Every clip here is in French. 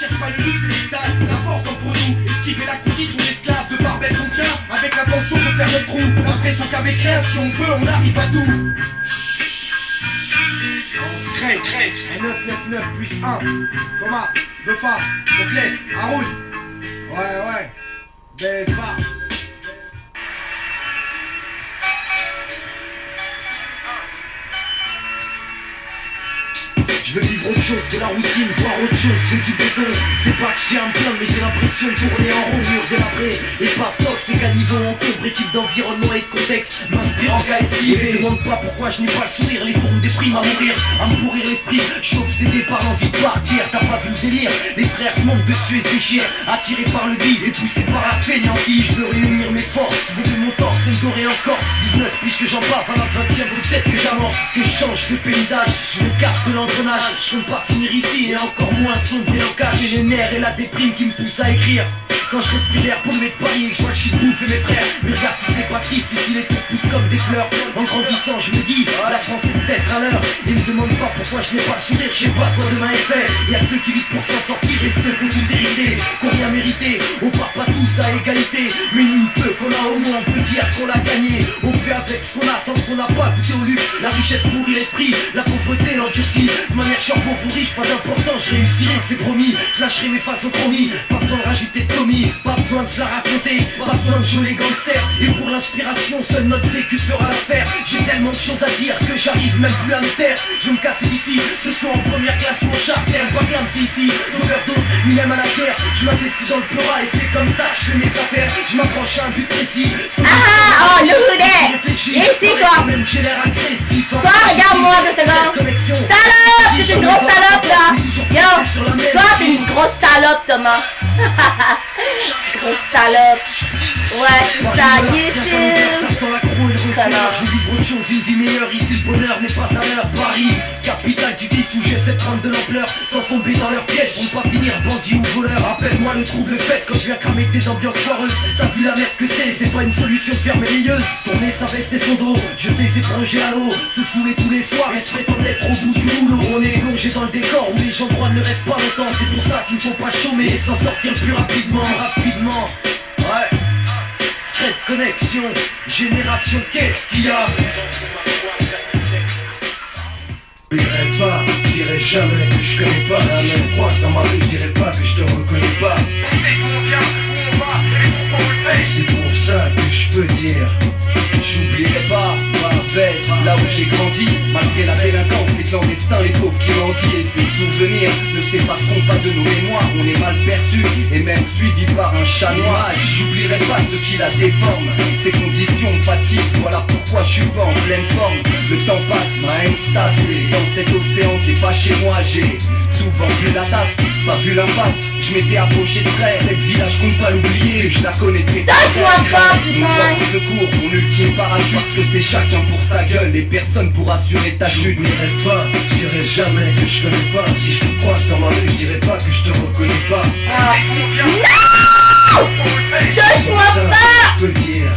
cherche pas le luxe, l'extase, l'important pour nous. Esquiver la condition d'esclave, de Barbès on vient avec l'intention de faire notre trou. L'impression qu'avec rien, si on veut, on arrive à tout. On se crée, 999 plus 1. Thomas, Buffa, Moclès, Haroun. Ouais, baisse pas. Je veux vivre autre chose que la routine, voir autre chose que du béton. C'est pas que j'ai un plan, mais j'ai l'impression de tourner en rond, mur délabré. Épave toxique à niveau encombre, équipe d'environnement et de contexte m'inspirant qu'à esquiver. Demande pas pourquoi je n'ai pas le sourire, les tournes dépriment à mourir, à me pourrir l'esprit. Je suis obsédé par l'envie de partir, t'as pas vu le délire. Les frères se montent dessus et se déchirent, attirés par le bise et poussés par la fainéantise. Je veux réunir mes forces, de mon torse et me dorer en Corse. 19 piges que j'en bave, à la 20ème, faut peut-être que j'amorce, que je change de paysage. Je m'écarte de l'engrenage. Je compte pas finir ici et encore moins sombrer dans le cas. J'ai les nerfs et la déprime qui me pousse à écrire. Quand je respire l'air pollué de Paris et que je vois le shit bouffer mes frères. Mais regarde si c'est pas triste, ici les tours poussent comme des fleurs. En grandissant je me dis, la France est peut-être à l'heure. Et me demande pas pourquoi je n'ai pas le sourire, je sais pas quoi demain est fait. Y'a ceux qui vivent pour s'en sortir et ceux qui ont tout hérité, qu'on rien mérité. On part pas tous à égalité, mais nous peu qu'on a au moins on peut dire qu'on l'a gagné. On fait avec ce qu'on a tant qu'on n'a pas goûté au luxe. La richesse pourrit l'esprit, la pauvreté l'endurcit. De manière je suis pauvre ou riche, pas d'importance, je réussirai c'est promis. Je lâcherai mes faces au chromie, pas besoin de rajouter de Tommy. Pas besoin de se la raconter, pas besoin de jouer les gangsters. Et pour l'inspiration, seul notre vécu fera l'affaire. J'ai tellement de choses à dire que j'arrive même plus à me taire. Je vais me casser d'ici, ce soir en première classe ou en charter. Pas clame c'est ici, d'overdose, ni même à la guerre. Je m'investis dans le pleura et c'est comme ça que je fais mes affaires. Je m'accroche à un but précis. Oh, look who that! Ici toi! Même j'ai l'air agressif. Toi, regarde-moi 2 secondes! Salope! T'es une grosse salope là! Yo! Toi, t'es une grosse salope, Thomas! Grosse salope! Ouais, c'est ça, YouTube! Ça sent la croix et le receveur. Je vivre autre chose, une vie meilleure. Ici le bonheur n'est pas à l'heure. Paris, capitale du vice où j'essaie de prendre de l'ampleur sans tomber dans leur piège pour pas finir bandit ou voleur. Rappelle-moi le trouble fait quand je viens cramer tes ambiances foireuses. T'as vu la merde que c'est pas une solution de faire merveilleuse. Tourner sa veste et son dos, jeter ses étrangers à l'eau, se saouler tous les soirs et se prétendre être au bout du boulot. On est plongé dans le décor où les gens droits ne restent pas longtemps. C'est pour ça qu'il faut pas chômer et s'en sortir le plus rapidement. Ouais. Straight connexion, génération, qu'est-ce qu'il y a? Je dirais pas, je dirais jamais que je connais pas. Si je me croise dans ma rue, je dirais pas que je te reconnais pas. On sait d'où on vient, où on va et pourquoi on le fait. C'est pour ça que je peux dire. J'oublierai pas ma baisse, là où j'ai grandi. Malgré la délinquance, les clandestins, les pauvres qui mendient. Et ces souvenirs ne s'effaceront pas de nos mémoires. On est mal perçu et même suivi par un chat noir. J'oublierai pas ce qui la déforme, ces conditions fatigues. Voilà pourquoi je suis pas en pleine forme. Le temps passe, ma haine se tasse. Et dans cet océan qui est pas chez moi, j'ai souvent vu la tasse, pas vu l'impasse. Je m'étais approché de près, cette village compte pas l'oublier, que je la connais très bien. Lâche-moi pas, putain! Mon propre secours, mon ultime parachute. Parce que c'est chacun pour sa gueule et personne pour assurer ta chute. Je dirais pas, je dirais jamais que je connais pas. Si je te croise dans ma rue, je dirais pas que je te reconnais pas. Non! Lâche-moi pas! Je peux dire.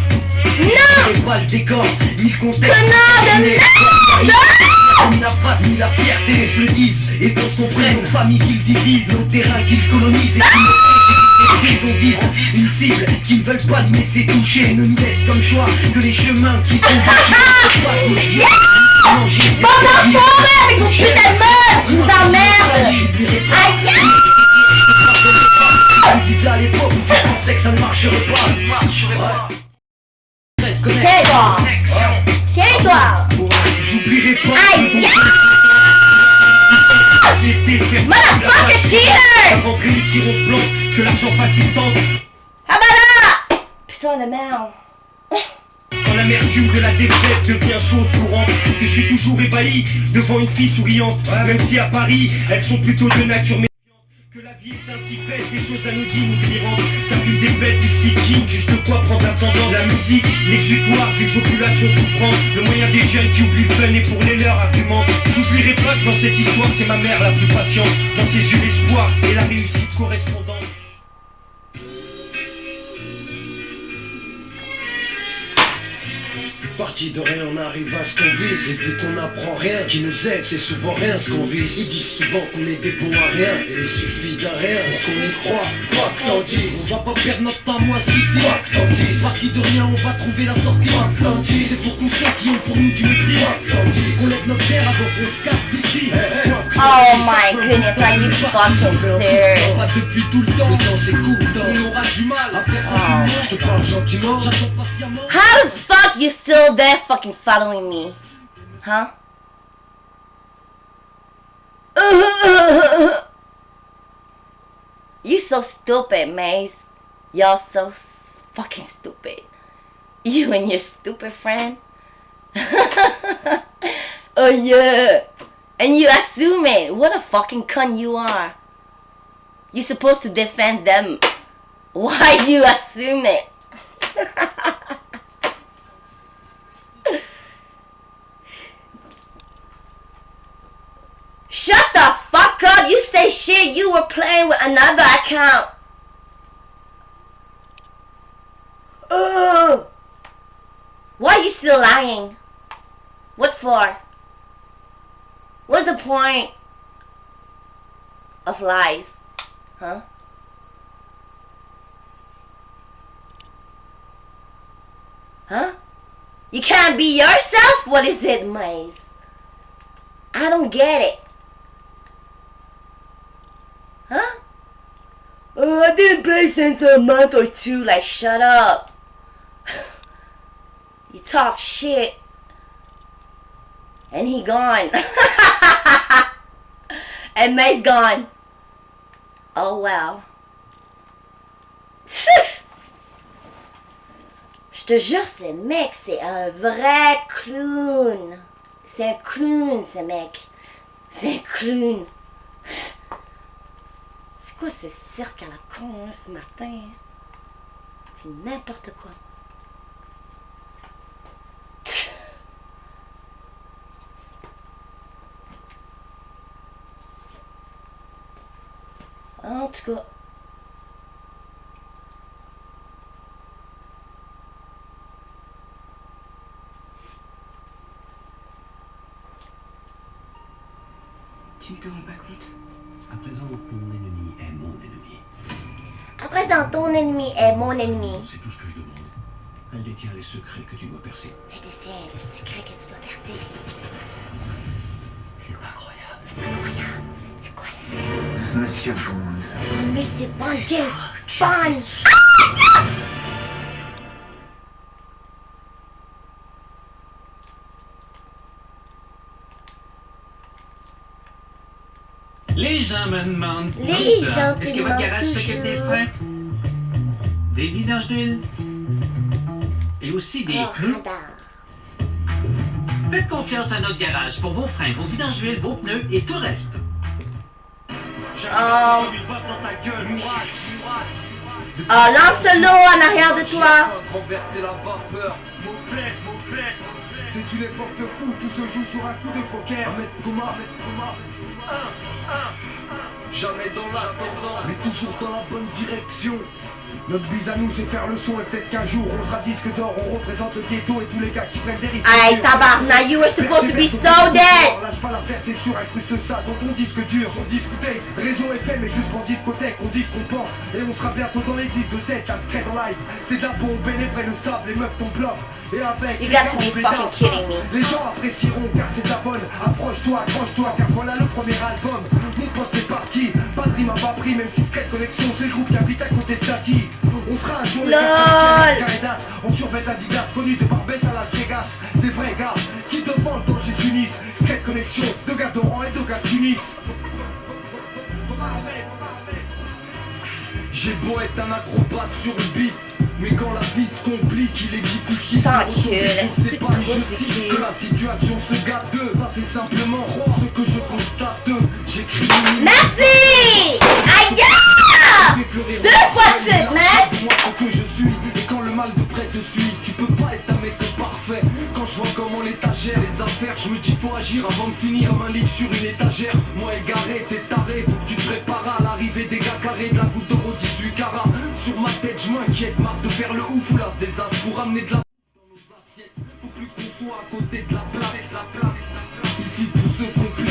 Non! C'est pas le décor, ni le contexte. Connard de merde! Ni la face, ni la fierté, je le dise. Et pour ce qu'on ferait, nos familles qui le divisent, nos terrains qui le colonisent. Et qui on vise une cible qui ne veulent pas nous laisser toucher. Ne nous laisse comme choix que les chemins qui sont bâchés. Bon enfant, avec mon putain de meuf! Je vous emmerde! Aïe! Je disais à l'époque où tu pensais que ça ne marcherait pas. Tiens-toi! Tiens-toi! J'oublierai pas. Aïe! J'étais fait Motherfucker cheater! avant que réussir on se plante, que l'argent facile tente. Ah bah là! Putain de merde! Quand l'amertume de la défaite devient chose courante, que je suis toujours ébahi devant une fille souriante. Même si à Paris, elles sont plutôt de nature méfiante. Que la vie est ainsi faite, des choses anodines ou délirantes. Ça fume des bêtes, des ski jeans, juste quoi prendre ascendant. La musique, l'exutoire d'une population souffrante. Le moyen des jeunes qui oublient le fun et pour les leurs argumentent. J'oublierai pas que dans cette histoire, c'est ma mère la plus patiente. Dans ses yeux l'espoir et la réussite correspondante. Parti de rien, on arrive à ce qu'on vise. Et vu qu'on n'apprend rien, qui nous aide, c'est souvent rien ce qu'on vise. Ils disent souvent qu'on est des bons à rien, et il suffit d'un rien pour qu'on y croit. Quoi que t'en dises, On va pas perdre notre temps, moi, jusqu'ici. quoi que t'en dises, Parti de rien, on va trouver la sortie. quoi que t'en dises, C'est pour tous ceux qui ont pour nous du mépris. quoi que t'en dises. Qu'on lève notre terre avant qu'on se casse d'ici. Oh my goodness, are you fucking serious? Pas depuis tout le temps, Le temps s'écoule, temps. on aura du mal à faire ça. Oh. Je te parle gentiment. J'attends patiemment. How the fuck you still there fucking following me? Huh? You so stupid, Maze. Y'all so fucking stupid. You and your stupid friend. Oh yeah. And you assume it. What a fucking cunt you are. You're supposed to defend them. Why you assume it? Shut the fuck up. You say shit. You were playing with another account. Ugh. Why are you still lying? What for? What's the point of lies? Huh? Huh? You can't be yourself? What is it, Maze? I don't get it. Huh? Oh, I didn't play since a month or two. Like, shut up. You talk shit. And he gone. And May's gone. Oh well. Je te jure, ce mec, c'est un vrai clown. C'est un clown, ce mec. C'est un clown. C'est quoi ce cirque à la con, hein, ce matin? C'est n'importe quoi. En tout cas. Tu ne te rends pas compte? À présent, ton ennemi est mon ennemi. À présent, ton ennemi est mon ennemi. C'est tout ce que je demande. Elle détient les secrets que tu dois percer. Elle détient le secret que tu dois percer. C'est incroyable. Incroyable. C'est quoi le fait? Monsieur Bond. Monsieur Bond, James Bond. Les gens me demandent tout Les le temps, gens te est-ce que votre garage demandent s'occupe des toujours. freins? Des vidanges d'huile? Et aussi des Oh, pneus? radar. Faites confiance à notre garage pour vos freins, vos vidanges d'huile, vos pneus et tout le reste. Lance-le en arrière de toi. Renverser la vapeur. C'est une époque de fou, tout se joue sur un coup de poker. Ahmed Kouma, Jamais dans la tendance. mais toujours dans la bonne direction. Notre bise à nous, c'est faire le son et peut-être qu'un jour on sera disque d'or, on représente le ghetto et tous les gars qui prennent des risques. Aïe, tabarnak, you were supposed to be so dead. Lâche pas l'affaire, c'est sûr, incruste ça dans ton disque dur. Sur discothèque, réseau FM et jusqu'en discothèque, on dit ce qu'on pense. Et on sera bientôt dans les disques de tête, à secret en live. C'est de la bombe et les vrais le savent, les meufs ton bloc. Et avec You les got gars, to be on fait fucking ça. kidding me. Les gens apprécieront car c'est de la bonne. Approche-toi, accroche-toi car voilà le premier album. Mon poste est parti, pas de rime à pas pris. Même si Secret Connection c'est le groupe qui habite à côté de Tati. On sera un jour les LOL. Garedas, on survêt Adidas, connu de Barbès à Las Vegas. Des vrais gars qui devant le danger s'unissent. Secret Connection, deux gars d'Oran et deux gars de Tunis. J'ai beau être un acrobate sur le beat, mais quand la vie se complique, il est difficile de T'encule, retomber sur ses c'est pas. trop Je cite difficile. que la situation se gâte. Ça c'est simplement ce que je constate. J'écris une Merci. Aïe. Deux fois de suite, mec. moi ce que je suis. Et quand le mal de près te suit, tu peux pas être un mec parfait. Quand je vois comment l'étagère, les affaires, je me dis faut agir avant de finir comme un livre sur une étagère. Moi égaré, t'es taré, faut que tu te prépares à l'arrivée des gars carrés, de la goutte d'or au 18 carats. Sur ma tête, je m'inquiète, marre de faire le ouf ou l'as des as pour amener de la dans nos assiettes. Faut plus qu'on toi à côté de la plaque. Ici tous se font plis.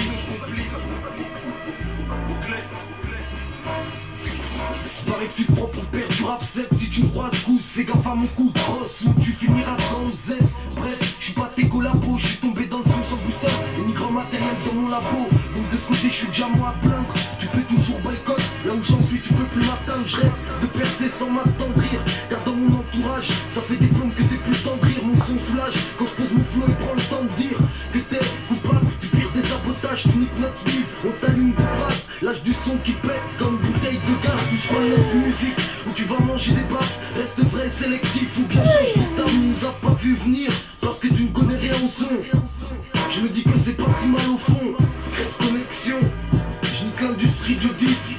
Pareil que tu te prends pour perdre du rap set. Si tu me croises Goose, fais gaffe à mon coup de crosse ou tu finiras dans le Z. Bref, je suis pas tes collabos, je suis tombé dans le film sans boussole. Émigrant matériel dans mon labo. Donc de ce côté je suis déjà moi à plaindre. Tu peux toujours boycott, là où j'en suis tu peux plus m'atteindre. Je rêve de percer sans m'attendrir. Car dans mon entourage, ça fait des plombes que c'est plus le temps de rire. Mon son soulage, quand je pose mon flow, il prend le temps de dire que t'es coupable du pire des sabotages. Tu niques notre bise, on t'allume de face. L'âge du son qui pète comme bouteille de gaz. Touche pas notre musique, où tu vas manger des baffes. Reste vrai, sélectif ou bien change de table. On nous a pas vu venir, parce que tu ne connais rien au son. Je me dis que c'est pas si mal au fond. Secret connexion, je nique l'industrie du disque.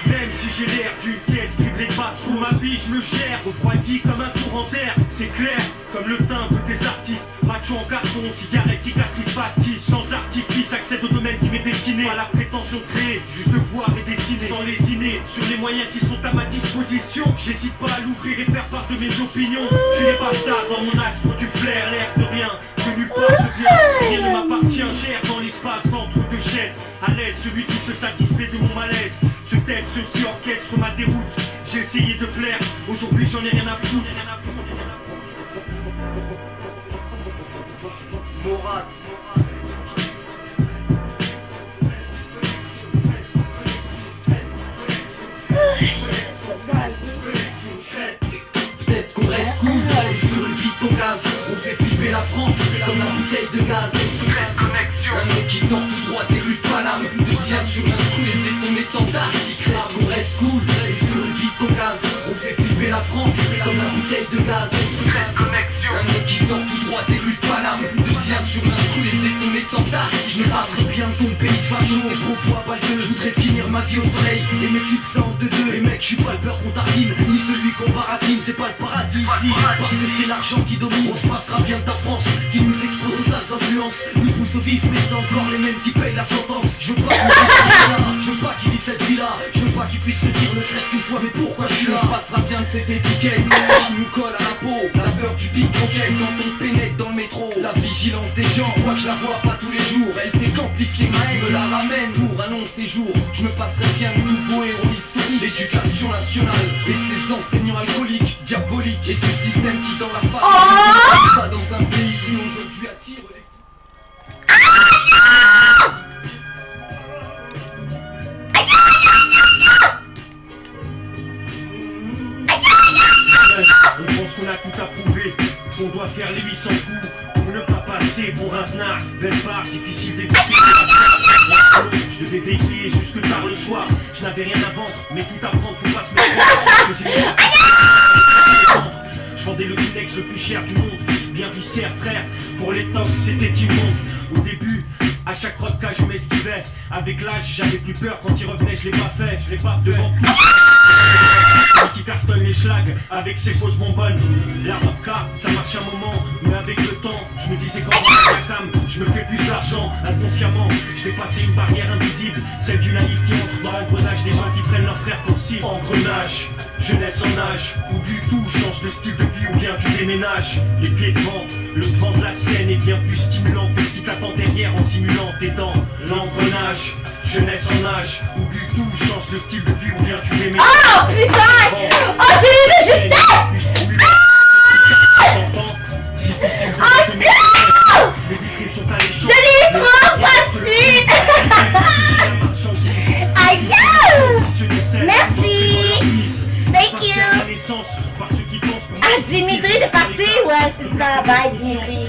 Même si j'ai l'air d'une pièce criblée de basse où ma vie je me gère, refroidi comme un courant d'air, c'est clair, comme le timbre des artistes, macho en carton, cigarette, cicatrice factice, sans artifice, accède au domaine qui m'est destiné, à la prétention de créer, juste voir et dessiner, sans lésiner, sur les moyens qui sont à ma disposition, j'hésite pas à l'ouvrir et faire part de mes opinions, tu n'es pas star dans mon astre du flair, l'air de rien, de nulle part je viens, rien ne m'appartient, j'erre dans l'espace, d'entre deux chaises, à l'aise, celui qui se satisfait de mon malaise, se taisent ceux qui orchestrent ma déroute. J'ai essayé de plaire, aujourd'hui j'en ai rien à foutre. Morad. Peut-être qu'on reste cool, allez sur le beat au gaz. On fait flipper la France comme la bouteille de gaz. Un mot qui sort tout droit des rues de Paname. Deuxième sur l'instru et c'est ton étendard qui crée. On reste cool, allez sur le beat au gaz. On fait flipper la France comme la bouteille de gaz. Un mot qui sort tout droit des rues de Paname. Deuxième sur l'instru et c'est ton étendard qui Je me passerai bien ton pays de facho. Mes propos à balle de, je voudrais finir ma vie au soleil. Et mes clips ça en 2-2. Et mec, je suis pas le beurre qu'on tartine, ni celui qu'on baratine. C'est pas le paradis ici, parce que c'est l'argent qui domine. On se passera bien de ta France, qui nous expose aux sales influences. Nous pousse au vice, mais c'est encore les mêmes qui payent la sentence. Je veux pas qu'ils vivent ça, je veux pas qu'ils vivent cette vie-là. Je veux pas qu'ils puissent se dire ne serait-ce qu'une fois, mais pourquoi je suis Tu là? se passera bien de cette étiquette qui nous colle à la peau. La peur du pickpocket quand on pénètre dans le métro. La vigilance des gens, je crois que je la vois pas tous les jours. Elle fait qu'amplifier ma haine, me la ramène pour un long séjour. Je me passerai bien de nouveaux héros historiques. L'éducation nationale et ses enseignants alcooliques, diaboliques. Et ce système qui dans la face ça dans un pays qui aujourd'hui attire les On pense qu'on a tout approuvé, qu'on doit faire les 800 coups pour ne pas passer pour un venard. Belle barre, difficile d'éviter. Je devais veiller jusque tard le soir. Je n'avais rien à vendre, mais tout apprendre, faut pas se mettre. Je vendais le Kleenex le plus cher du monde, bien viscère frère. Pour les tocs c'était immonde. Au début, à chaque rodka je m'esquivais. Avec l'âge j'avais plus peur, quand il revenait je l'ai pas fait. Je l'ai pas devant tout. Qui cartonne les schlags avec ses fausses bonbonnes. La vodka, ça marche un moment, mais avec le temps, je me disais quand on a la cam, je me fais plus d'argent. Inconsciemment, je vais passer une barrière invisible, celle du naïf qui entre dans l'engrenage des gens qui prennent leurs frères pour cible. Engrenage, jeunesse en âge, oublie tout, change de style de vie ou bien tu déménages. Les pieds devant, le devant de la scène est bien plus stimulant que ce qui t'attend derrière en simulant tes dents. L'engrenage, jeunesse en âge, oublie tout, change de style de vie ou bien tu déménages. Oh putain! Oh j'ai eu de justesse! Je l'ai eu trop facile! Aïe! Merci! Thank you! Ah Dimitri de parti? Ouais c'est ça, bye Dimitri.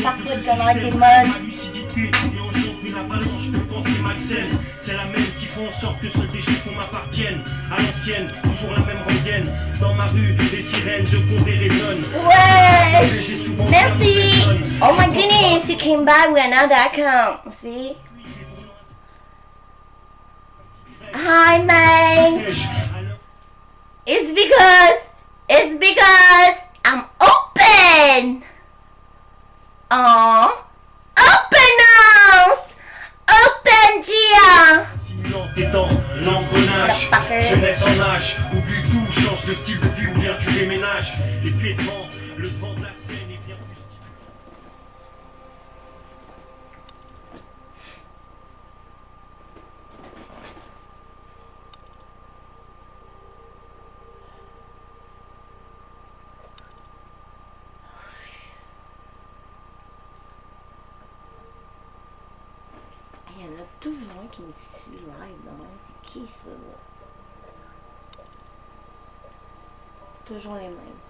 Parfois tu connais des modes. Une avalanche de pensées malsaines, c'est la même qui font en sorte que seuls des chiffons m'appartiennent. À l'ancienne, toujours la même rengaine. Dans ma rue, les sirènes de Condé résonnent. Ouais! Merci! Oh my goodness, you came back with another account. See? Hi man! It's because I'm open! Aww. Open house! Open Gia! Simulant tes dents, l'engrenage, Jeunesse en âge, oublie tout, change de style de vie ou bien tu déménages. Les pieds devant, le vent de la scène est bien plus stylé. Il y en a toujours un qui me suit live, non? C'est qui ça? Toujours les mêmes.